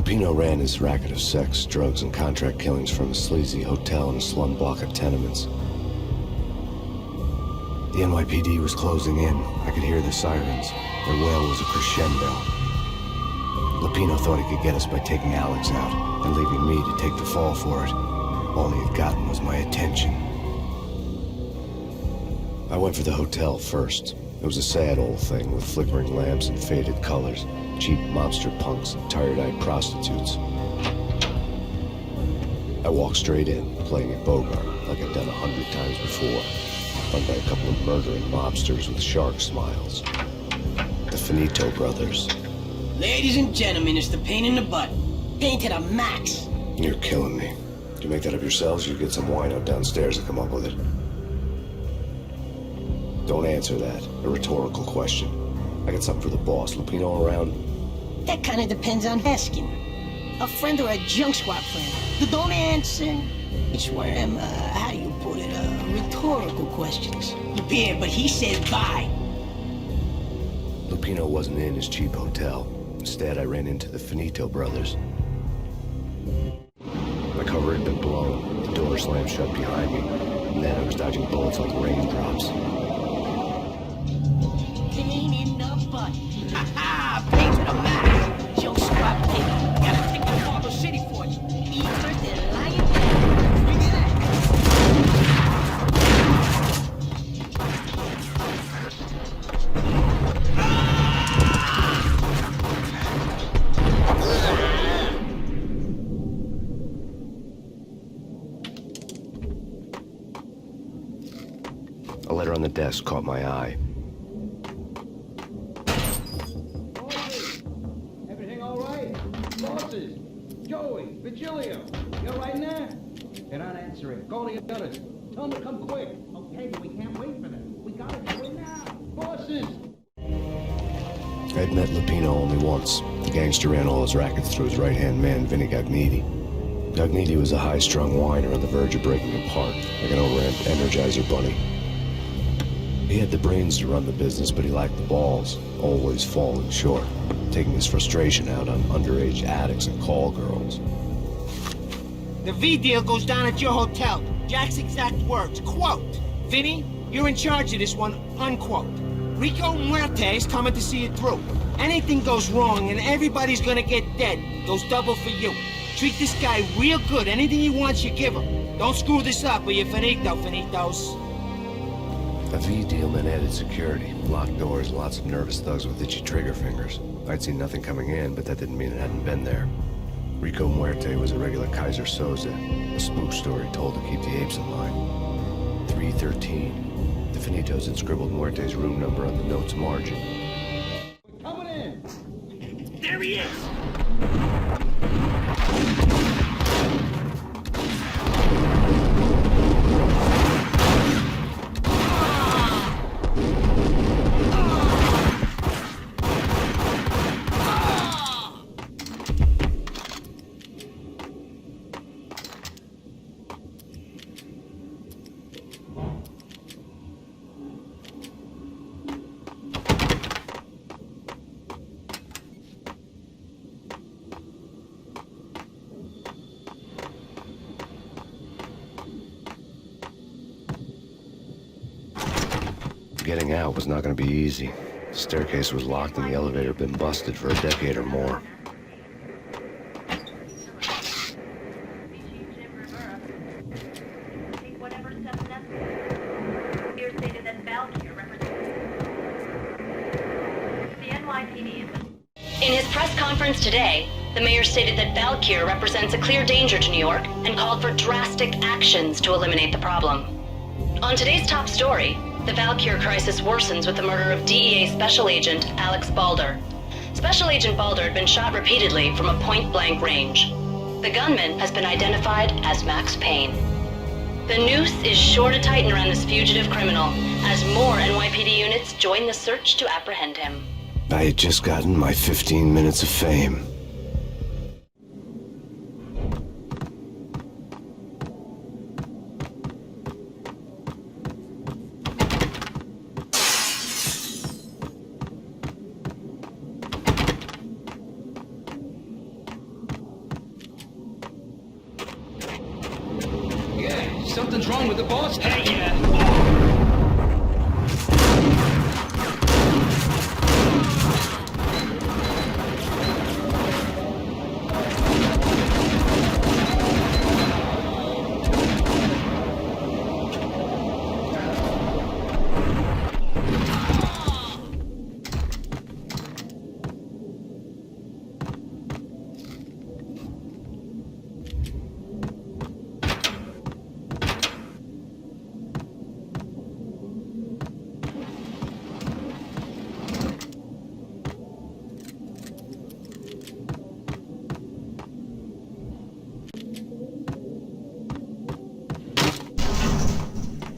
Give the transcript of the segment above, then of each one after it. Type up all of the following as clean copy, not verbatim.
Lupino ran his racket of sex, drugs, and contract killings from a sleazy hotel in a slum block of tenements. The NYPD was closing in. I could hear the sirens. Their wail was a crescendo. Lupino thought he could get us by taking Alex out and leaving me to take the fall for it. All he had gotten was my attention. I went for the hotel first. It was a sad old thing with flickering lamps and faded colors, cheap mobster punks and tired-eyed prostitutes. I walked straight in, playing It Bogart like I'd done 100 times before, run by a couple of murdering mobsters with shark smiles. The Finito Brothers. Ladies and gentlemen, it's the Payne in the butt. Payne to the max. You're killing me. Did you make that up yourselves, or you get some wino downstairs to come up with it? Don't answer that. A rhetorical question. I got something for the boss. Lupino around? That kind of depends on asking. A friend or a junk squad friend. Don't answer. It's one of them, how do you put it, rhetorical questions. Yeah, but he said bye. Lupino wasn't in his cheap hotel. Instead, I ran into the Finito Brothers. My cover had been blown. The door slammed shut behind me. And then I was dodging bullets like raindrops. Payne in the butt. Ha ha! Payne to the max. Junk squad Payne. Gotta take the Marble City for you. Eager than lion. Bring it out. A letter on the desk caught my eye. Everything all right? Bosses, Joey, Virgilio, you all right in there? They're not answering. Call the others. Tell them to come quick. Okay, but we can't wait for them. We gotta do it now. Bosses! I'd met Lupino only once. The gangster ran all his rackets through his right-hand man, Vinny Gagniti. Gagniti was a high-strung whiner on the verge of breaking apart, like an overamped Energizer bunny. He had the brains to run the business, but he lacked the balls, always falling short, taking his frustration out on underage addicts and call girls. The V deal goes down at your hotel. Jack's exact words, quote, "Vinny, you're in charge of this one," unquote. Rico Muerte is coming to see it through. Anything goes wrong and everybody's gonna get dead, goes double for you. Treat this guy real good. Anything he wants, you give him. Don't screw this up or you're finito, finitos. A V deal meant added security, locked doors, lots of nervous thugs with itchy trigger fingers. I'd seen nothing coming in, but that didn't mean it hadn't been there. Rico Muerte was a regular Kaiser Soze, a spook story told to keep the apes in line. 313. The Finitos had scribbled Muerte's room number on the note's margin. We're coming in! There he is! Getting out was not going to be easy. The staircase was locked and the elevator had been busted for a decade or more. In his press conference today, the mayor stated that Valkyr represents a clear danger to New York and called for drastic actions to eliminate the problem. On today's top story, the Valkyr crisis worsens with the murder of DEA Special Agent Alex Balder. Special Agent Balder had been shot repeatedly from a point-blank range. The gunman has been identified as Max Payne. The noose is sure to tighten around this fugitive criminal as more NYPD units join the search to apprehend him. I had just gotten my 15 minutes of fame. Nothing's wrong with the boss. Hey,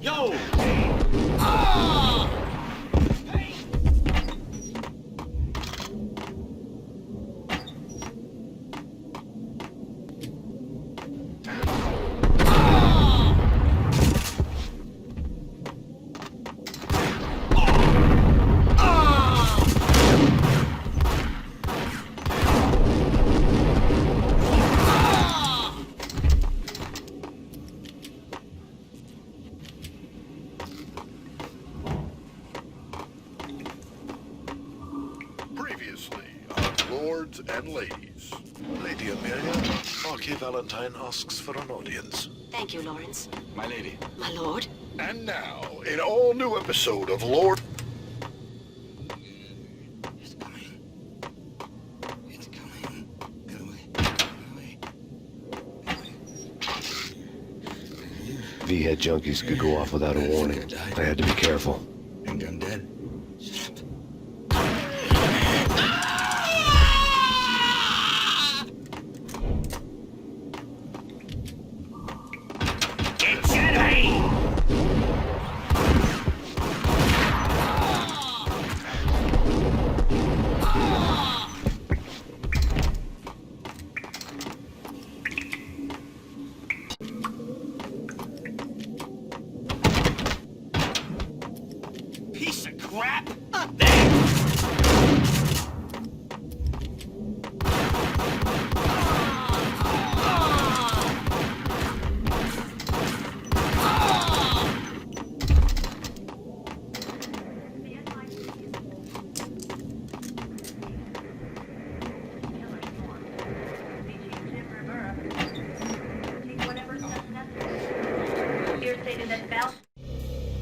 Yo! Previously on Lords and Ladies. Lady Amelia, Marquis Valentine asks for an audience. Thank you, Lawrence. My lady. My lord. And now, an all-new episode of Lord... It's coming. It's coming. Get away. Get away. Get away. V-head junkies could go off without a warning. I had to be careful. Think I'm dead? Shut up. Piece of crap! Up there!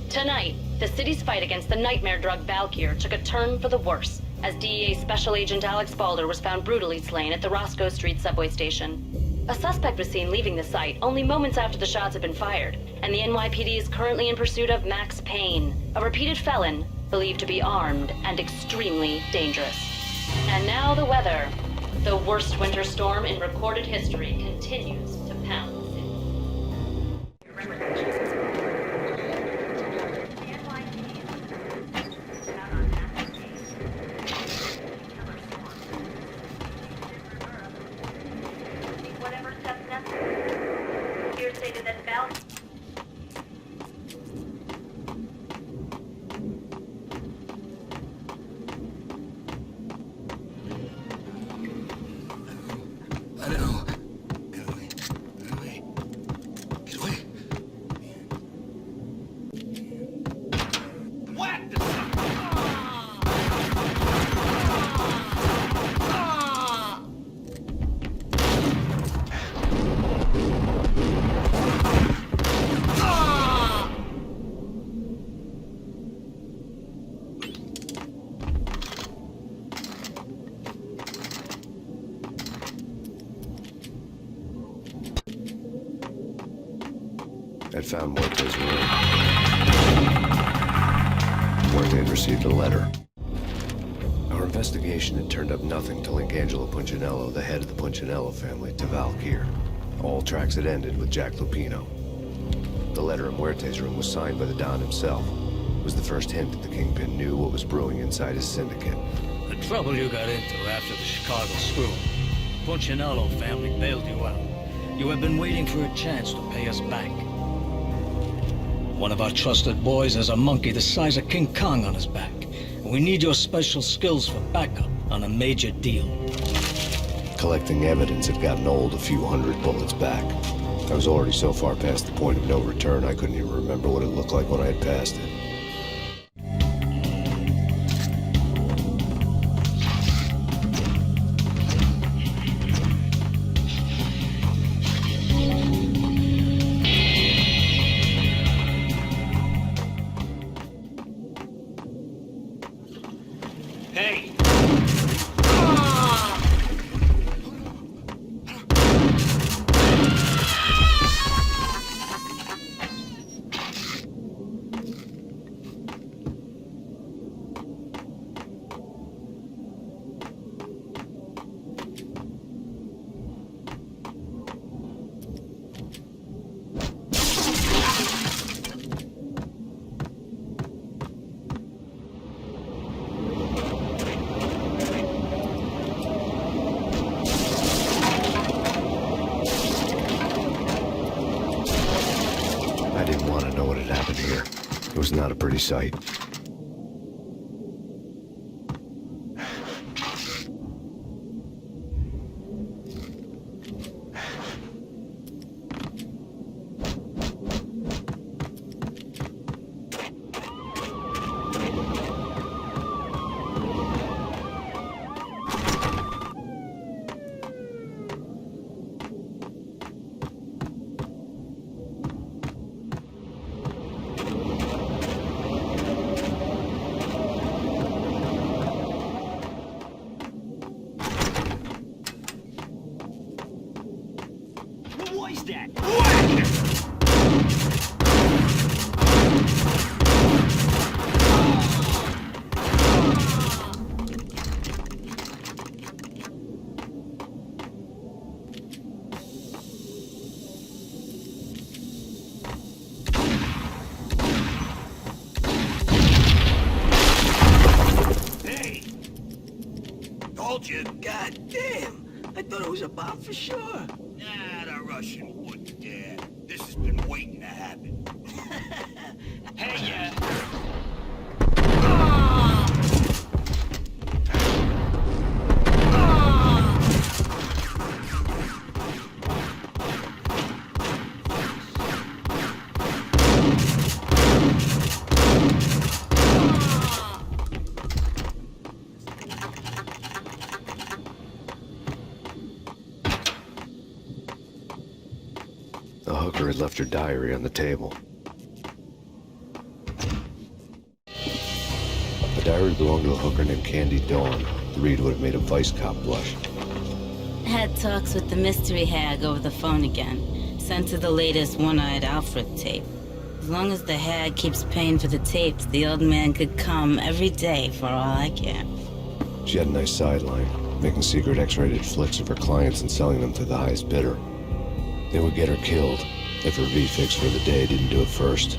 Tonight, the city's fight against the nightmare drug Valkyr took a turn for the worse, as DEA Special Agent Alex Balder was found brutally slain at the Roscoe Street subway station. A suspect was seen leaving the site only moments after the shots had been fired, and the NYPD is currently in pursuit of Max Payne, a repeated felon believed to be armed and extremely dangerous. And now the weather. The worst winter storm in recorded history continues to pound the city. Whatever steps necessary. Here stated that Val. I know. Get away. Get away. Get away. What the... I'd found Muerte's room. Muerte had received a letter. Our investigation had turned up nothing to link Angelo Punchinello, the head of the Punchinello family, to Valkyr. All tracks had ended with Jack Lupino. The letter in Muerte's room was signed by the Don himself. It was the first hint that the Kingpin knew what was brewing inside his syndicate. The trouble you got into after the Chicago screw. Punchinello family bailed you out. You have been waiting for a chance to pay us back. One of our trusted boys has a monkey the size of King Kong on his back. We need your special skills for backup on a major deal. Collecting evidence had gotten old a few hundred bullets back. I was already so far past the point of no return, I couldn't even remember what it looked like when I had passed it. Hey! I didn't want to know what had happened here. It was not a pretty sight. What was that? Hey! Told you. God damn! I thought it was a bomb for sure. Nah, the Russian wouldn't dare. This has been waiting to happen. Hey, The hooker had left her diary on the table. The diary belonged to a hooker named Candy Dawn. The read would have made a vice cop blush. Had talks with the mystery hag over the phone again. Sent her the latest one-eyed Alfred tape. As long as the hag keeps paying for the tapes, the old man could come every day for all I care. She had a nice sideline, making secret X-rated flicks of her clients and selling them to the highest bidder. They would get her killed if her V-fix for the day didn't do it first.